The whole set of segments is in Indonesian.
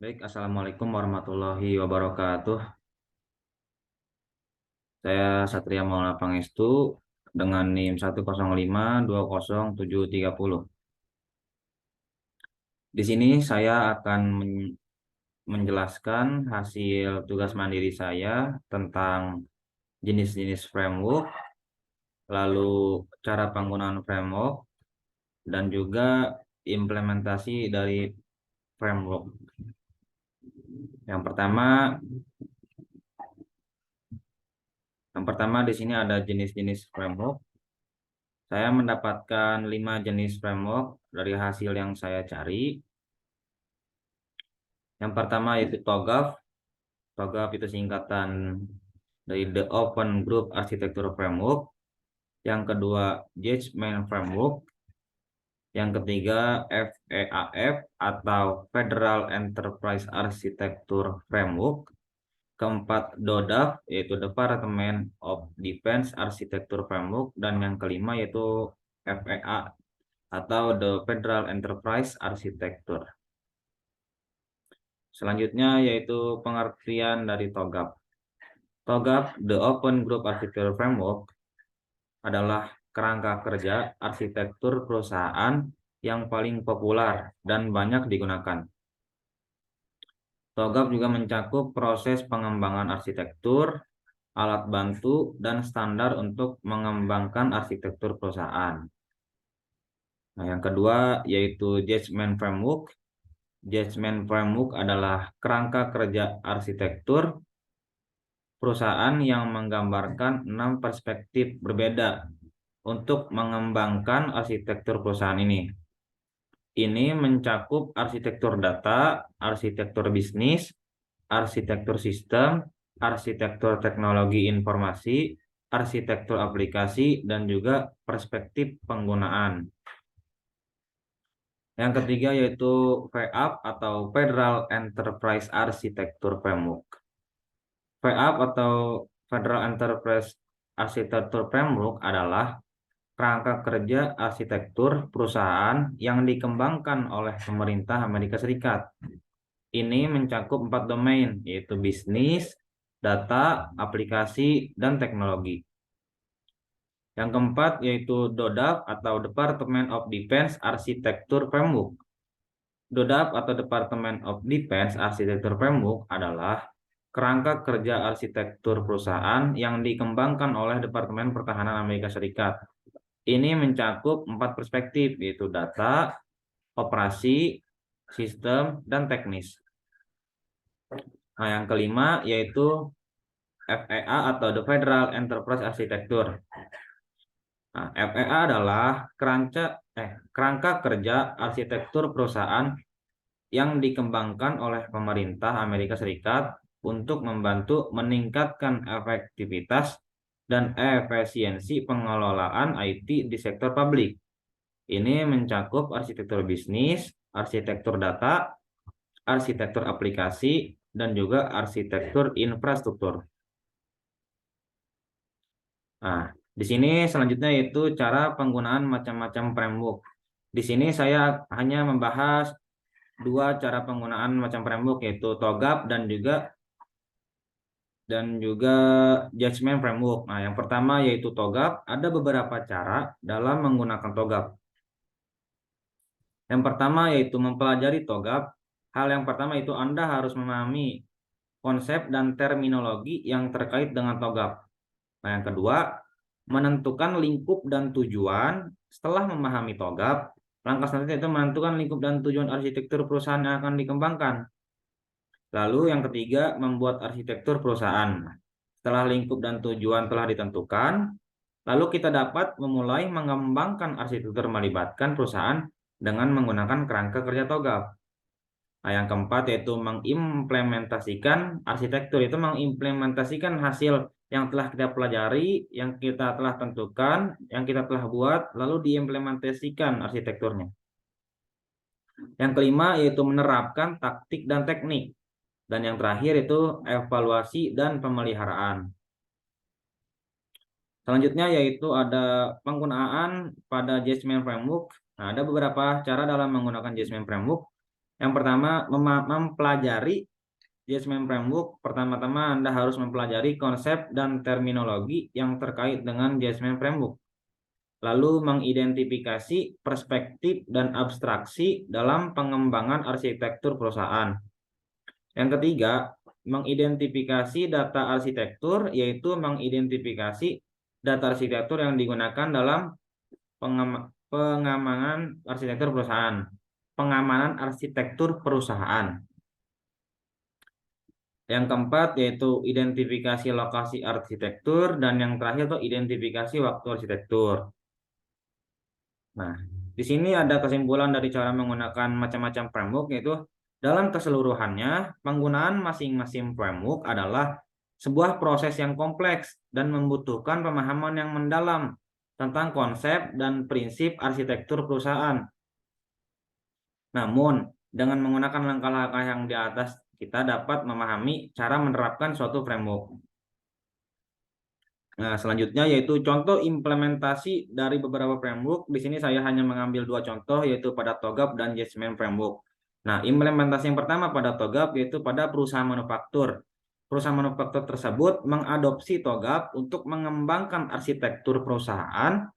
Baik, Assalamualaikum warahmatullahi wabarakatuh. Saya Satria Maulana Pangestu dengan NIM 105207030. Di sini saya akan menjelaskan hasil tugas mandiri saya tentang jenis-jenis framework, lalu cara penggunaan framework, dan juga implementasi dari framework. Yang pertama, di sini ada jenis-jenis framework. Saya mendapatkan 5 jenis framework dari hasil yang saya cari. Yang pertama yaitu TOGAF. TOGAF itu singkatan dari The Open Group Architecture Framework. Yang kedua Judgment Framework. Yang ketiga FEAF atau Federal Enterprise Architecture Framework. Keempat DODAF yaitu Department of Defense Architecture Framework. Dan yang kelima yaitu FEA atau The Federal Enterprise Architecture. Selanjutnya yaitu pengertian dari TOGAF. TOGAF, The Open Group Architecture Framework, adalah kerangka kerja arsitektur perusahaan yang paling populer dan banyak digunakan. TOGAF juga mencakup proses pengembangan arsitektur, alat bantu, dan standar untuk mengembangkan arsitektur perusahaan. Nah, yang kedua yaitu Judgment Framework. Judgment Framework adalah kerangka kerja arsitektur perusahaan yang menggambarkan 6 perspektif berbeda untuk mengembangkan arsitektur perusahaan ini. Ini mencakup arsitektur data, arsitektur bisnis, arsitektur sistem, arsitektur teknologi informasi, arsitektur aplikasi, dan juga perspektif penggunaan. Yang ketiga yaitu FEAP atau Federal Enterprise Architecture Framework. FEAP atau Federal Enterprise Architecture Framework adalah kerangka kerja arsitektur perusahaan yang dikembangkan oleh pemerintah Amerika Serikat. Ini mencakup 4 domain, yaitu bisnis, data, aplikasi, dan teknologi. Yang keempat yaitu DODAF atau Department of Defense Architecture Framework. DODAF atau Department of Defense Architecture Framework adalah kerangka kerja arsitektur perusahaan yang dikembangkan oleh Departemen Pertahanan Amerika Serikat. Ini mencakup 4 perspektif, yaitu data, operasi, sistem, dan teknis. Nah, yang kelima yaitu FEA atau The Federal Enterprise Architecture. Nah, FEA adalah kerangka kerja arsitektur perusahaan yang dikembangkan oleh pemerintah Amerika Serikat untuk membantu meningkatkan efektivitas dan efisiensi pengelolaan IT di sektor publik. Ini mencakup arsitektur bisnis, arsitektur data, arsitektur aplikasi, dan juga arsitektur infrastruktur. Nah, di sini selanjutnya yaitu cara penggunaan macam-macam framework. Di sini saya hanya membahas 2 cara penggunaan macam framework, yaitu TOGAF dan juga Judgment Framework. Nah, yang pertama yaitu TOGAF. Ada beberapa cara dalam menggunakan TOGAF. Yang pertama yaitu mempelajari TOGAF. Hal yang pertama itu Anda harus memahami konsep dan terminologi yang terkait dengan TOGAF. Nah, yang kedua, menentukan lingkup dan tujuan. Setelah memahami TOGAF, langkah selanjutnya itu menentukan lingkup dan tujuan arsitektur perusahaan yang akan dikembangkan. Lalu yang ketiga, membuat arsitektur perusahaan. Setelah lingkup dan tujuan telah ditentukan, lalu kita dapat memulai mengembangkan arsitektur melibatkan perusahaan dengan menggunakan kerangka kerja TOGAF. Nah, yang keempat yaitu mengimplementasikan arsitektur, itu mengimplementasikan hasil yang telah kita pelajari, yang kita telah tentukan, yang kita telah buat, lalu diimplementasikan arsitekturnya. Yang kelima yaitu menerapkan taktik dan teknik. Dan yang terakhir itu evaluasi dan pemeliharaan. Selanjutnya yaitu ada penggunaan pada Judgment Framework. Nah, ada beberapa cara dalam menggunakan Judgment Framework. Yang pertama, mempelajari Jasmine Framework. Pertama-tama Anda harus mempelajari konsep dan terminologi yang terkait dengan Jasmine Framework. Lalu mengidentifikasi perspektif dan abstraksi dalam pengembangan arsitektur perusahaan. Yang ketiga, mengidentifikasi data arsitektur, yaitu mengidentifikasi data arsitektur yang digunakan dalam pengamanan arsitektur perusahaan. Pengamanan arsitektur perusahaan. Yang keempat yaitu identifikasi lokasi arsitektur, dan yang terakhir itu identifikasi waktu arsitektur. Nah, di sini ada kesimpulan dari cara menggunakan macam-macam framework, yaitu dalam keseluruhannya penggunaan masing-masing framework adalah sebuah proses yang kompleks dan membutuhkan pemahaman yang mendalam tentang konsep dan prinsip arsitektur perusahaan. Namun, dengan menggunakan langkah-langkah yang di atas, kita dapat memahami cara menerapkan suatu framework. Nah, selanjutnya yaitu contoh implementasi dari beberapa framework. Di sini saya hanya mengambil dua contoh, yaitu pada TOGAP dan Jasmine Framework. Nah, implementasi yang pertama pada TOGAP yaitu pada perusahaan manufaktur. Perusahaan manufaktur tersebut mengadopsi TOGAP untuk mengembangkan arsitektur perusahaan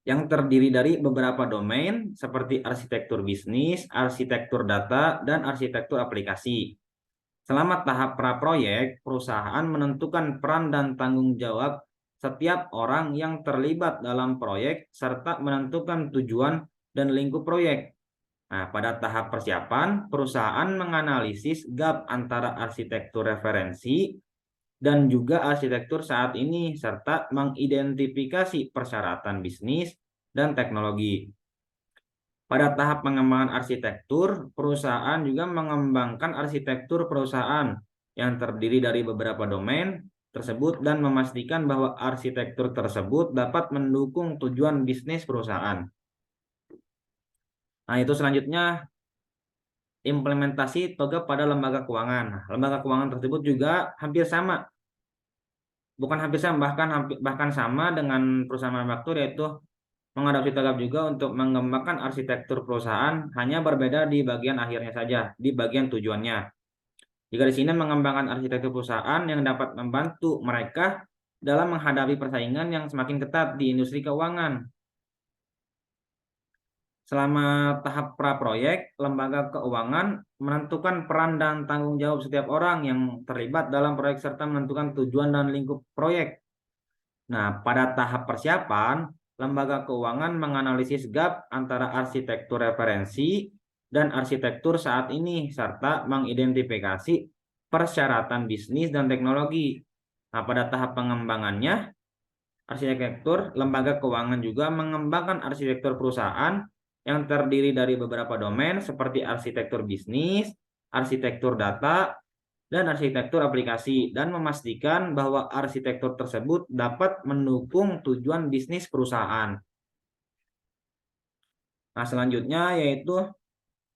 yang terdiri dari beberapa domain seperti arsitektur bisnis, arsitektur data, dan arsitektur aplikasi. Selama tahap praproyek, perusahaan menentukan peran dan tanggung jawab setiap orang yang terlibat dalam proyek serta menentukan tujuan dan lingkup proyek. Nah, pada tahap persiapan, perusahaan menganalisis gap antara arsitektur referensi dan juga arsitektur saat ini serta mengidentifikasi persyaratan bisnis dan teknologi. Pada tahap pengembangan arsitektur, perusahaan juga mengembangkan arsitektur perusahaan yang terdiri dari beberapa domain tersebut dan memastikan bahwa arsitektur tersebut dapat mendukung tujuan bisnis perusahaan. Nah, itu selanjutnya implementasi TOGAP pada lembaga keuangan. Nah, lembaga keuangan tersebut juga hampir sama. Bukan hampir sama, bahkan sama dengan perusahaan manufaktur, yaitu mengadopsi TOGAP juga untuk mengembangkan arsitektur perusahaan, hanya berbeda di bagian akhirnya saja, di bagian tujuannya. Jika di sini mengembangkan arsitektur perusahaan yang dapat membantu mereka dalam menghadapi persaingan yang semakin ketat di industri keuangan. Selama tahap praproyek, lembaga keuangan menentukan peran dan tanggung jawab setiap orang yang terlibat dalam proyek serta menentukan tujuan dan lingkup proyek. Nah, pada tahap persiapan, lembaga keuangan menganalisis gap antara arsitektur referensi dan arsitektur saat ini, serta mengidentifikasi persyaratan bisnis dan teknologi. Nah, pada tahap pengembangannya, arsitektur lembaga keuangan juga mengembangkan arsitektur perusahaan yang terdiri dari beberapa domain seperti arsitektur bisnis, arsitektur data, dan arsitektur aplikasi, dan memastikan bahwa arsitektur tersebut dapat mendukung tujuan bisnis perusahaan. Nah, selanjutnya yaitu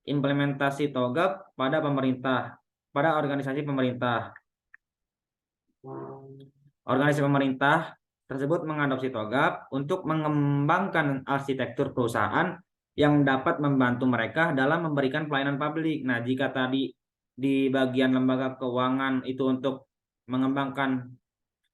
implementasi TOGAP pada pemerintah, pada organisasi pemerintah. Organisasi pemerintah tersebut mengadopsi TOGAP untuk mengembangkan arsitektur perusahaan yang dapat membantu mereka dalam memberikan pelayanan publik. Nah, jika tadi di bagian lembaga keuangan itu untuk mengembangkan,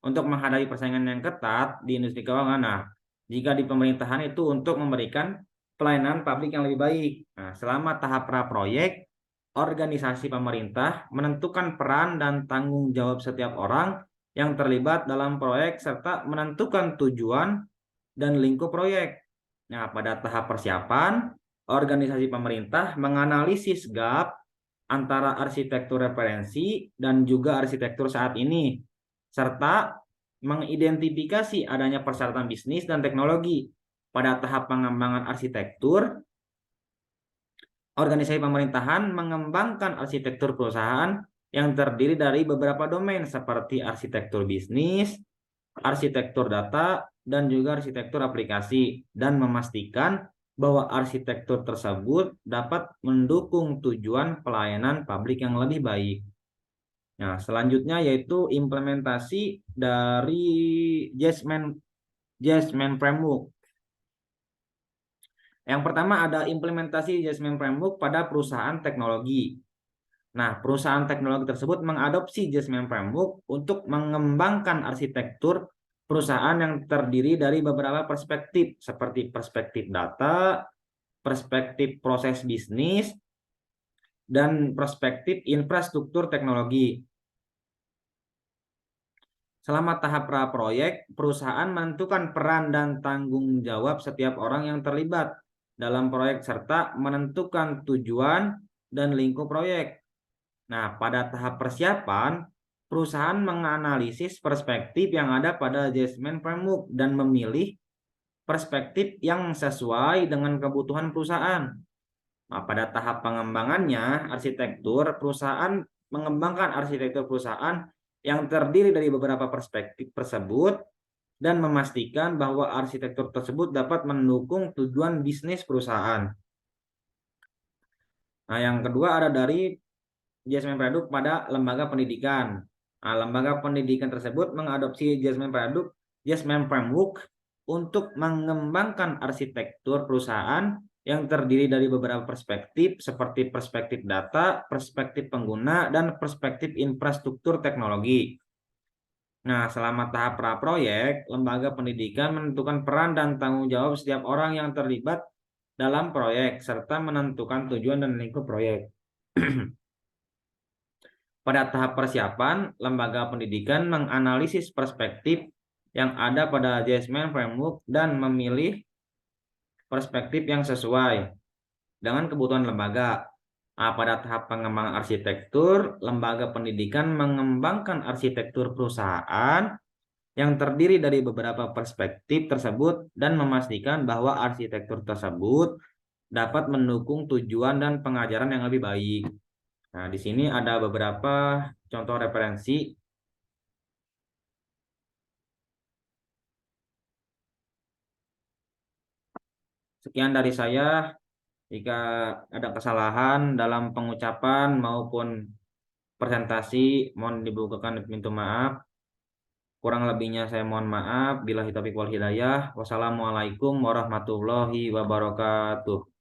untuk menghadapi persaingan yang ketat di industri keuangan. Nah, jika di pemerintahan itu untuk memberikan pelayanan publik yang lebih baik. Nah, selama tahap praproyek, organisasi pemerintah menentukan peran dan tanggung jawab setiap orang yang terlibat dalam proyek serta menentukan tujuan dan lingkup proyek. Nah, pada tahap persiapan, organisasi pemerintah menganalisis gap antara arsitektur referensi dan juga arsitektur saat ini, serta mengidentifikasi adanya persyaratan bisnis dan teknologi. Pada tahap pengembangan arsitektur, organisasi pemerintahan mengembangkan arsitektur perusahaan yang terdiri dari beberapa domain seperti arsitektur bisnis, arsitektur data, dan juga arsitektur aplikasi, dan memastikan bahwa arsitektur tersebut dapat mendukung tujuan pelayanan publik yang lebih baik. Nah, selanjutnya yaitu implementasi dari Jasmine Framework. Yang pertama ada implementasi Jasmine Framework pada perusahaan teknologi. Nah, perusahaan teknologi tersebut mengadopsi Jasmine Framework untuk mengembangkan arsitektur perusahaan yang terdiri dari beberapa perspektif, seperti perspektif data, perspektif proses bisnis, dan perspektif infrastruktur teknologi. Selama tahap pra-proyek, perusahaan menentukan peran dan tanggung jawab setiap orang yang terlibat dalam proyek serta menentukan tujuan dan lingkup proyek. Nah, pada tahap persiapan, perusahaan menganalisis perspektif yang ada pada Jasmine Framework dan memilih perspektif yang sesuai dengan kebutuhan perusahaan. Nah, pada tahap pengembangannya, perusahaan mengembangkan arsitektur perusahaan yang terdiri dari beberapa perspektif tersebut dan memastikan bahwa arsitektur tersebut dapat mendukung tujuan bisnis perusahaan. Nah, yang kedua ada dari Jasmine Framework pada lembaga pendidikan. Nah, lembaga pendidikan tersebut mengadopsi Jasmine Framework untuk mengembangkan arsitektur perusahaan yang terdiri dari beberapa perspektif seperti perspektif data, perspektif pengguna, dan perspektif infrastruktur teknologi. Nah, selama tahap pra-proyek, lembaga pendidikan menentukan peran dan tanggung jawab setiap orang yang terlibat dalam proyek, serta menentukan tujuan dan lingkup proyek. Pada tahap persiapan, lembaga pendidikan menganalisis perspektif yang ada pada Jasmine Framework dan memilih perspektif yang sesuai dengan kebutuhan lembaga. Nah, pada tahap pengembangan arsitektur, lembaga pendidikan mengembangkan arsitektur perusahaan yang terdiri dari beberapa perspektif tersebut dan memastikan bahwa arsitektur tersebut dapat mendukung tujuan dan pengajaran yang lebih baik. Nah, di sini ada beberapa contoh referensi. Sekian dari saya. Jika ada kesalahan dalam pengucapan maupun presentasi, mohon dibukakan pintu maaf. Kurang lebihnya saya mohon maaf. Billahi taufiq wal hidayah. Wassalamualaikum warahmatullahi wabarakatuh.